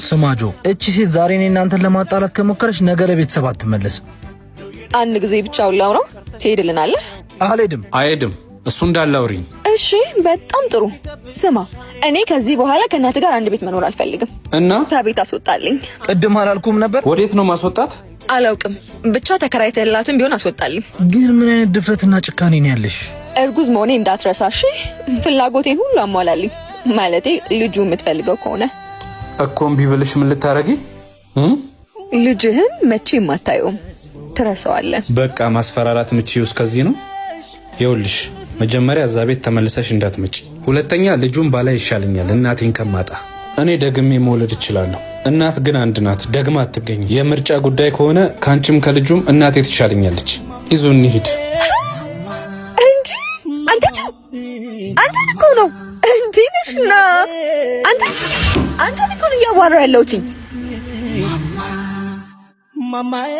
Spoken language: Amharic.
ስማጆ እቺ ሴት ዛሬ እኔ እናንተን ለማጣላት ከሞከረች ነገ ለቤተሰብ አትመለስም። አንድ ጊዜ ብቻውን ላውራው ትሄድልናለህ? አይሄድም። እሱ እንዳላውሪኝ። እሺ በጣም ጥሩ። ስማ እኔ ከዚህ በኋላ ከእናት ጋር አንድ ቤት መኖር አልፈልግም እና ከቤት አስወጣልኝ። ቅድም አላልኩም ነበር? ወዴት ነው ማስወጣት? አላውቅም ብቻ ተከራይተላትም ቢሆን አስወጣልኝ። ግን ምን አይነት ድፍረትና ጭካኔ ነው ያለሽ? እርጉዝ መሆኔ እንዳትረሳሽ። ፍላጎቴን ሁሉ አሟላልኝ። ማለቴ ልጁ የምትፈልገው ከሆነ እኮ እምቢ ብልሽ ምን ልታረጊ? ልጅህን መቼም አታየውም፣ ትረሳዋለህ። በቃ ማስፈራራት ምቺው እስከዚህ ነው። ይኸውልሽ መጀመሪያ እዛ ቤት ተመልሰሽ እንዳትመጪ። ሁለተኛ ልጁን ባላይ ይሻለኛል እናቴን ከማጣ። እኔ ደግሜ መውለድ እችላለሁ። እናት ግን አንድ ናት፣ ደግማ አትገኝ። የምርጫ ጉዳይ ከሆነ ካንቺም ከልጁም እናቴ ትሻለኛለች። ይዙ እንሂድ። እንጂ አንተ እኮ ነው እንዴ ነሽና አንተ እኮ ነው እያዋራ ያለሁት ማማዬ